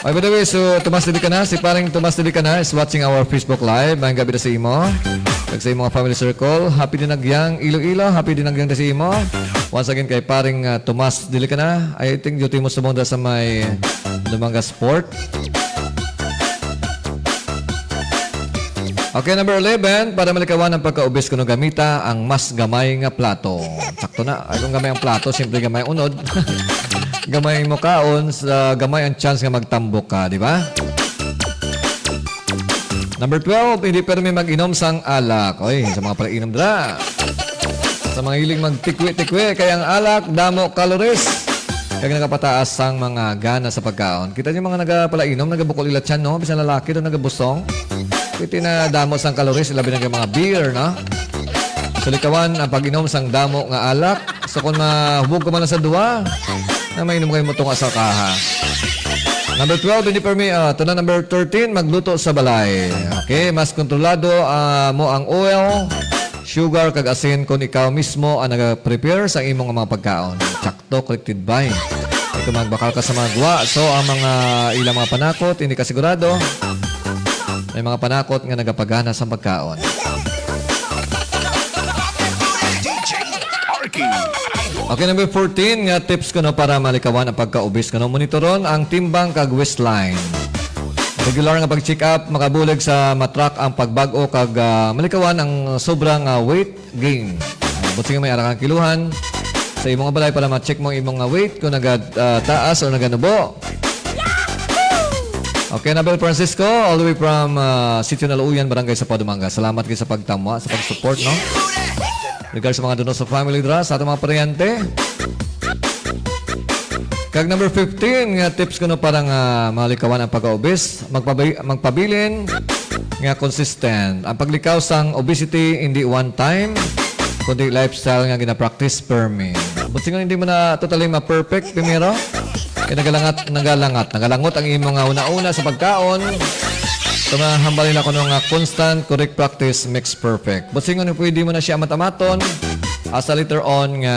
Okay, by the way, so Tomas Dili ka na, si paring Tomas Dili ka na is watching our Facebook Live. Mayang gabi na sa imo. Kag sa imo mga family circle, happy din nagyang Iloilo, happy din nagyang na sa imo. Once again kay paring Tomas Dili ka na, I think duty mo sumonda sa may Lumanga Sport. Okay, number 11, para malikawan ang pagka-obese kuno gamita ang mas gamay nga plato. Sakto na, ay kung gamay ang plato, simple gamay ang unod. Gamay mo kaon, gamay ang chance nga magtambok ka, di ba? Number 12, hindi pero may mag-inom sang alak. Oy, sa mga pala-inom dra. Sa mga hiling magtikwi-tikwi, kaya ang alak, damo calories. Kaya nagapataas sang mga gana sa pagkaon. Kita niyo mga nagapalainom, nagabukol ila tiyan, no? Bisan lalaki doon nagabusong. Kita na damo sang calories, labi na mga beer, no? So, likawan ang pag-inom sang damo nga alak. So, kung mahubog ka man na sa duwa, na mainom kayo mo itong asakaha. Number 12, hindi permi. Ito na number 13, magluto sa balay. Okay, mas kontrolado mo ang oil, sugar, kag asin kung ikaw mismo ang nag-prepare sa imong mga pagkaon. Sakto, collected by. Ito magbakal ka sa mga guwa. So, ang mga ilang mga panakot, hindi ka sigurado. May mga panakot nga nagapagana sa pagkaon. Okay, number 14 nga tips ko no para malikawan ang pagka-obese ko no. Monitoron ang timbang kag waistline. Regular nga pag-check up, makabulag sa matrak ang pagbago kag malikawan ang sobrang weight gain. Buti nga may arakang kiluhan sa imong balay para ma-check mo imong weight kung nagataas o naganubo. Okay, Nabel Francisco, all the way from Sitio Naluuyan, Barangay sa Padumanga. Salamat kayo sa pagtamwa, sa pag-support, no? Regards sa mga donos sa family dra, sa ating mga paryante. Kag number 15, nga tips ko no parang malikawan ang pagka-obese. Magpabilin nga consistent. Ang paglikaw sang obesity, hindi one time, kundi lifestyle nga gina-practice per me. Buti nga hindi mo na totally ma-perfect, primero. Kaya nagalangot ang imong una-una sa pagkaon. So, hambal nila ko nung constant, correct practice makes perfect. But singon, pwede mo na siya matamaton asa later on nga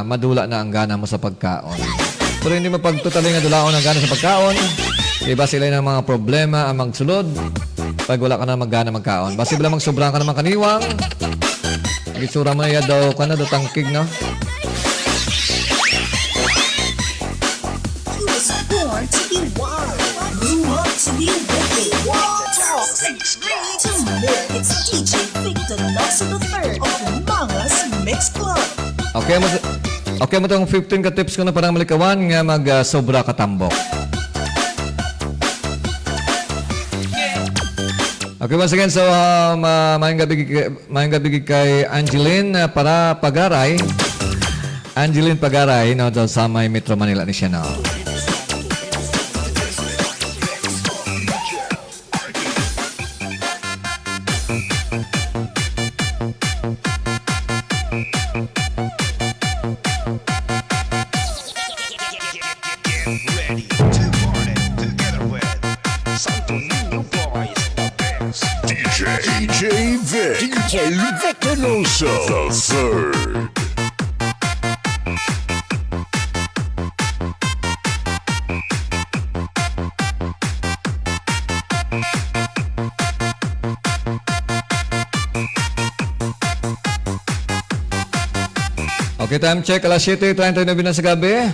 madula na ang gana mo sa pagkaon. Pero hindi mo pagtutali nga dulaon ang gana sa pagkaon. Iba sila ng mga problema ang magsulod pag wala ka na maggana magkaon. Basi bala magsobrang ka naman kaniwang. Itsura mo na daw ka na, tangkig, no? want to be wild? You want to be wicked? Tonight, it's DJ Vic Denoso III of Mangas Mix Club. Okay mo tong 15 ka tips ko na parang malikawan nga sobra ka tambok. Okay, once again, so mayang gabi kay Angeline para Pagaray. Angeline Pagaray, no, sa may Metro Manila ni siya, no. DJ Vic. DJ Vic Denoso the third. Okay, time check, alas 7:39 na sa gabi.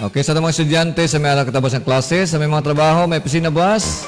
Okay, sa mga estudyante, sa may anak katapos ng klase, sa may mga trabaho, may opisina bus.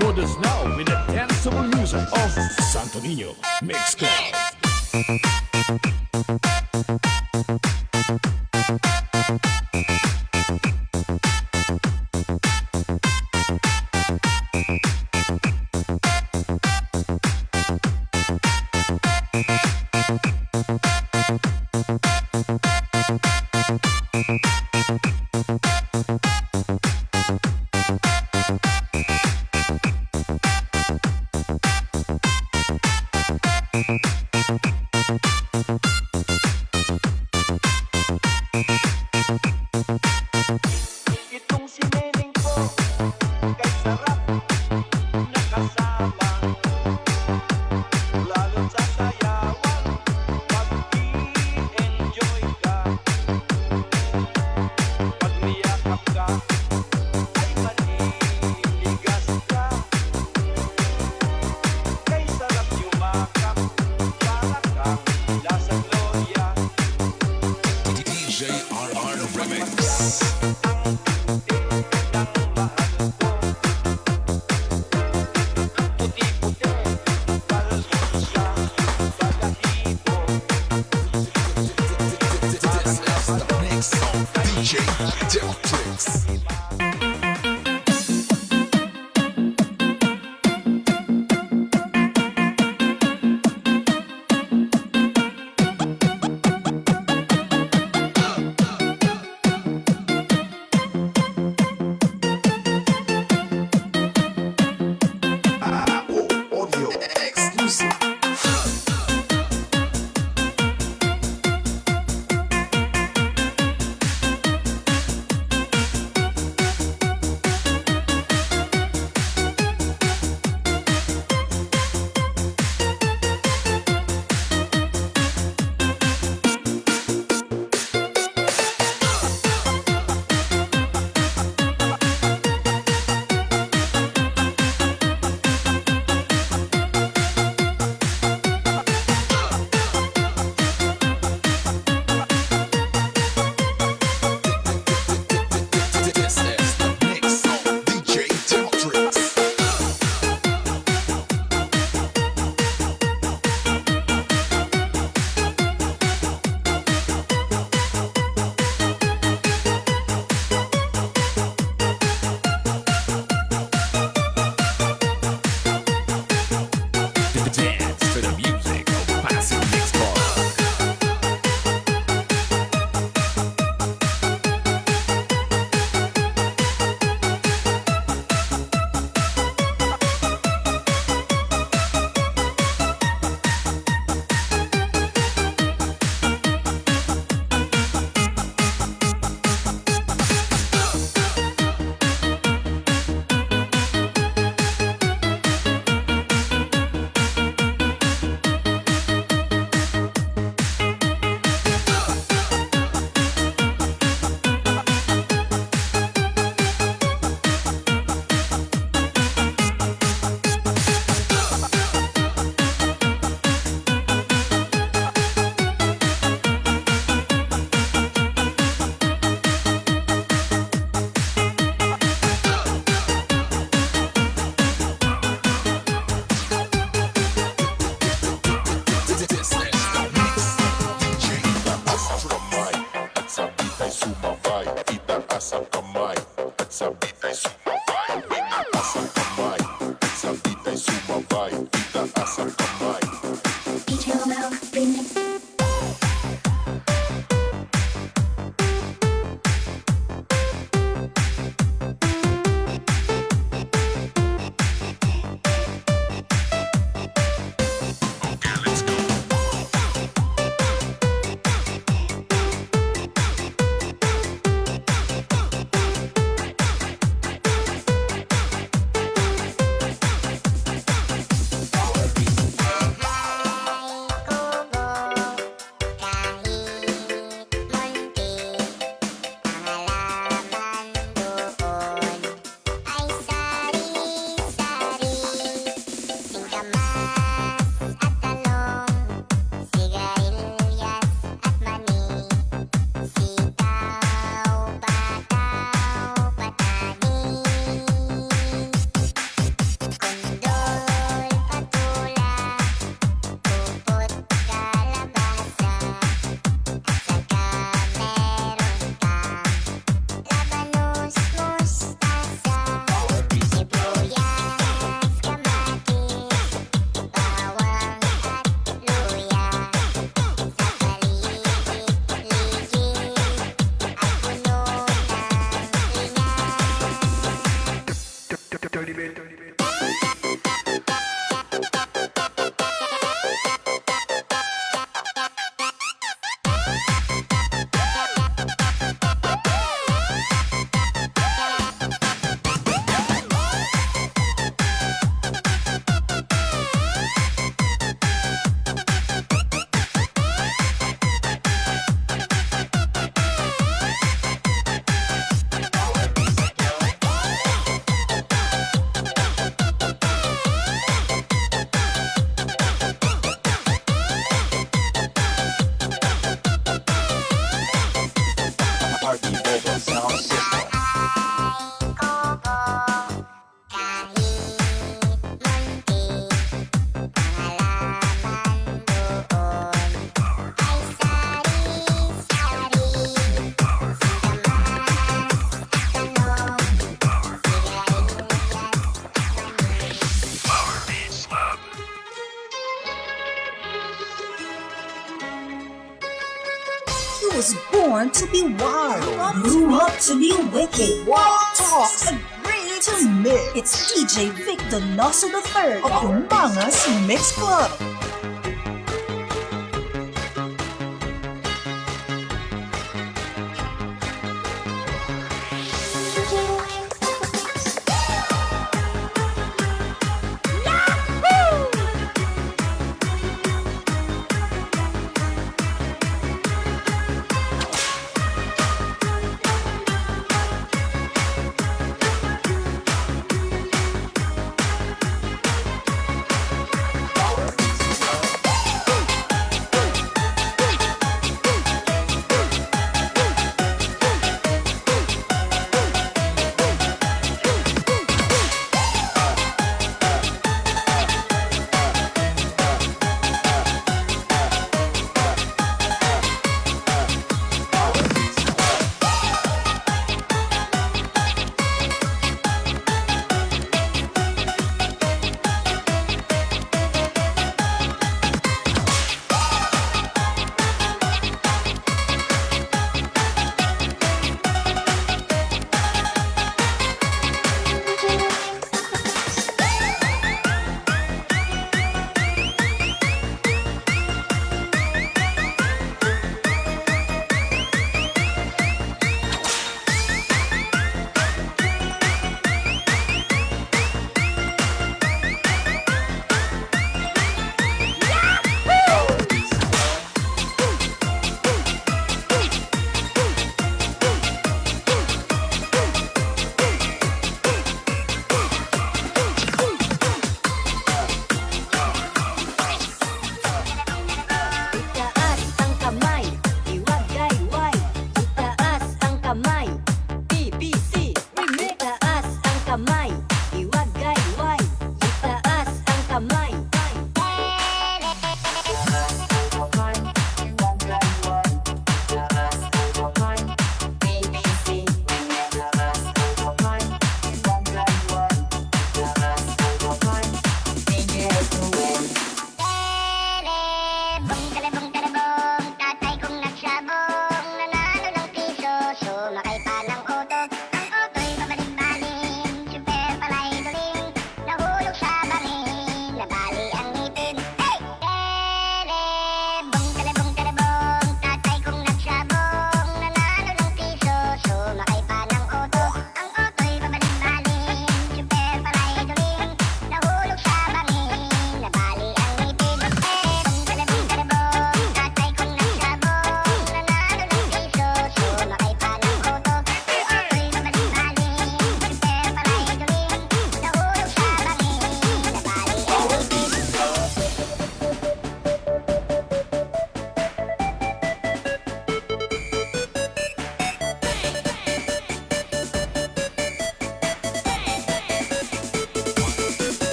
Borders now with the danceable music of Santo Niño Mix Club. DJ Romel Remix. He was born to be wild, grew up to be wicked, walk, talk, agree to mix. It's DJ Vic Donoso III of Humbangas Mix Club.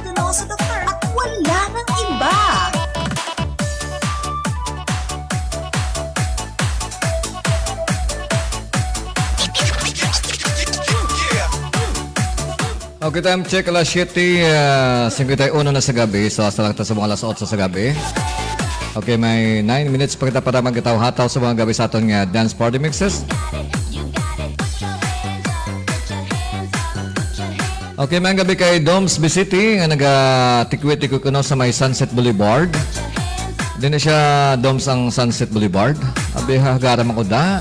Victonoso III at wala nang iba. Okay, time check, alas 7:51 na sa gabi. So, asa lang ta sa mga alas 8 sa gabi. Okay, may 9 minutes pa kita para magkataw-hataw sa mga gabi sa aton nga dance party mixes. Okay, may gabi kay Doms City nga naga-tikwit-tikwit kuno sa may Sunset Boulevard. Hindi na siya Doms ang Sunset Boulevard. Abi hagara man ko da.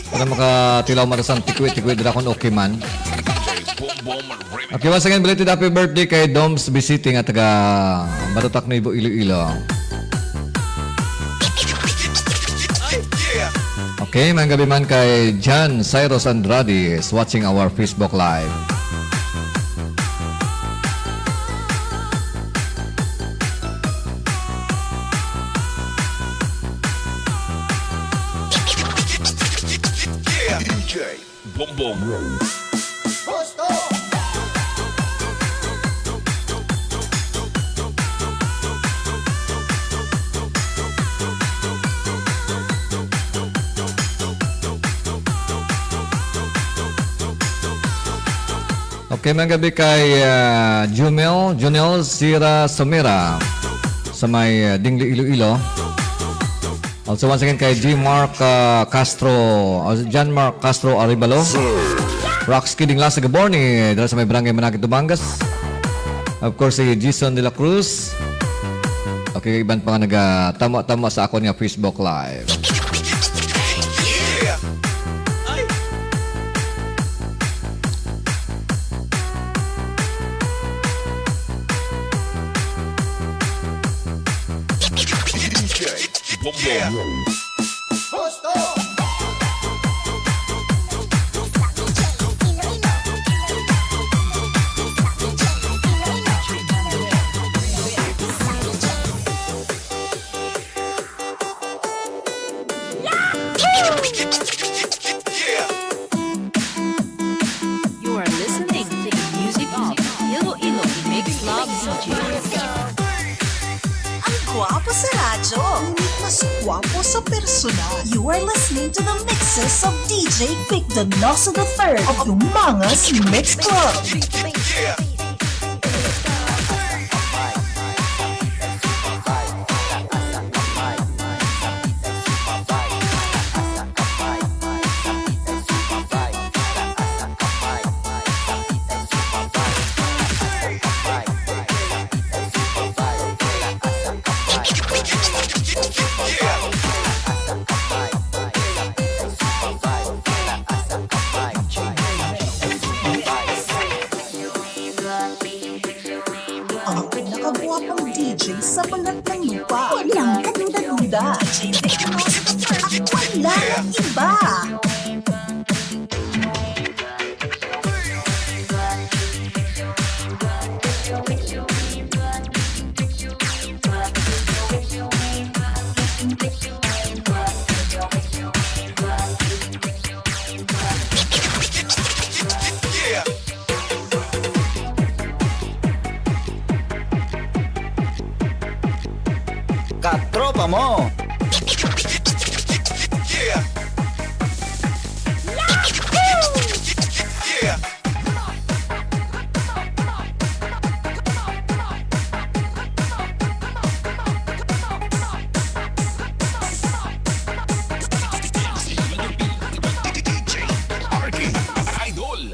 Para makatilaw marasan tikwit-tikwit dira kon okay man. Okay, once again, belated happy birthday kay Doms City nga taga Batutak na Iloilo. Okay, may gabi man kay John Cyrus Andrade is watching our Facebook Live. DJ Boom Boom. Okay, may gabi kay Junel Sira Somera sa may Dingli Iloilo. Also once again kay John Mark Castro Aribalo. Rox Kidding Lasa Gaborni dala sa may barangay Manakit Tubangas. Of course si Jason De La Cruz. Okay, iban pa nga naga-tama-tama sa ako nga Facebook Live. Boom Boom. You are listening to the music of Iloilo Mix Love DJ. Ang gwapo sa radyo, ngunit mas gwapo sa personal. You are listening to the mixes of DJ Vic Donoso III of Yumangas Mix Club. Ang pinakagwapong DJ sa balat ng lupa. Walang kaduda-duda. DJ Vic Donoso III at wala nang iba. Katropa mo! Idol.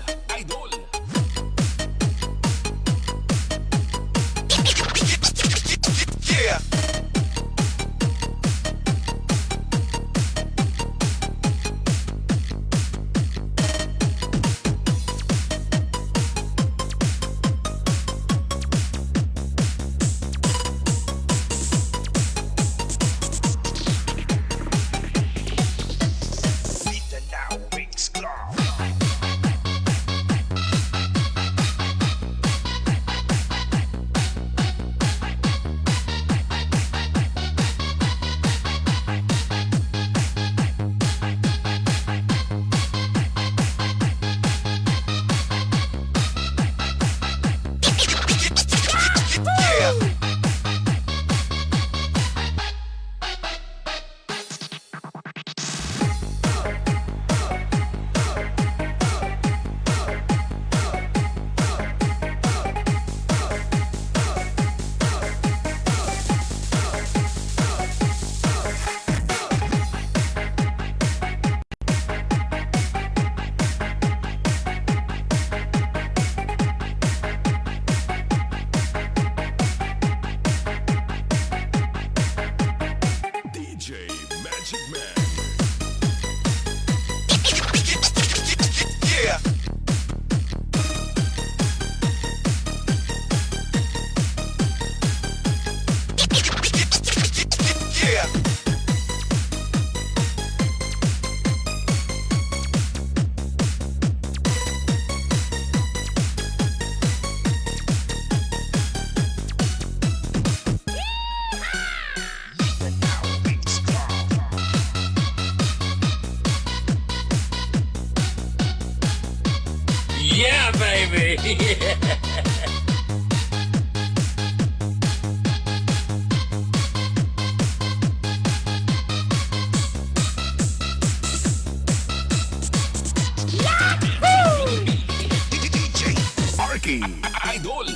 Arky Idol.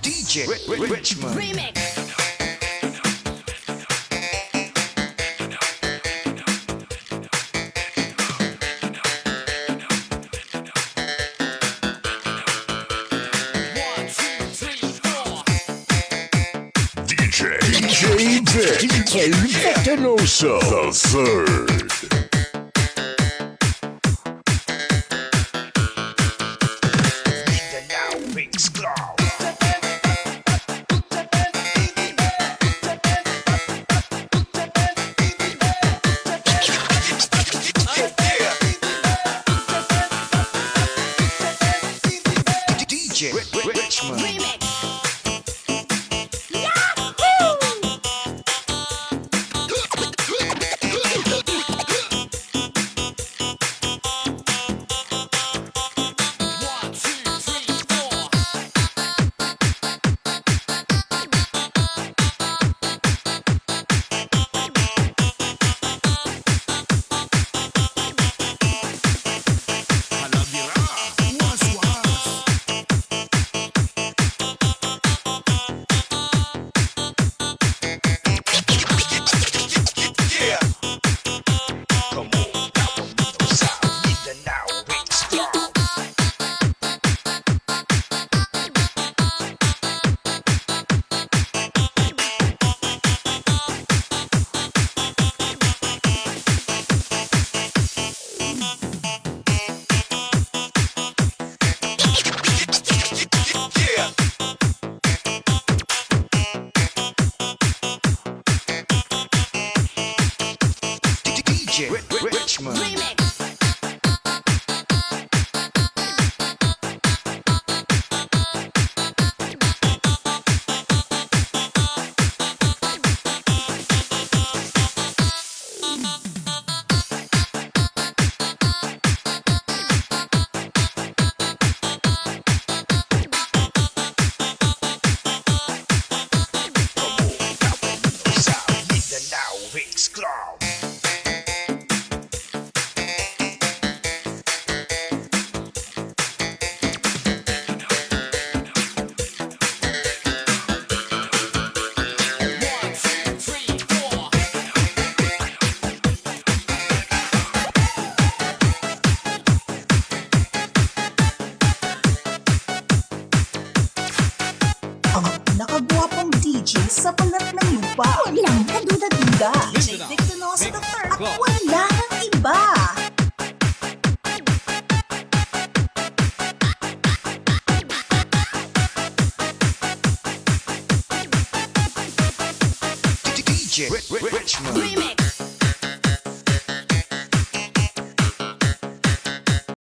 DJ Richmond. Remix. DJ Vic Victinoso the third. DJ Richmond. Remix. DJ Richmond. Remix. Ang pinakagwapong DJ sa balat ng lupa. Walang kaduda-duda. DJ Victinoso the third. At wala nang iba. DJ Richmond. Remix.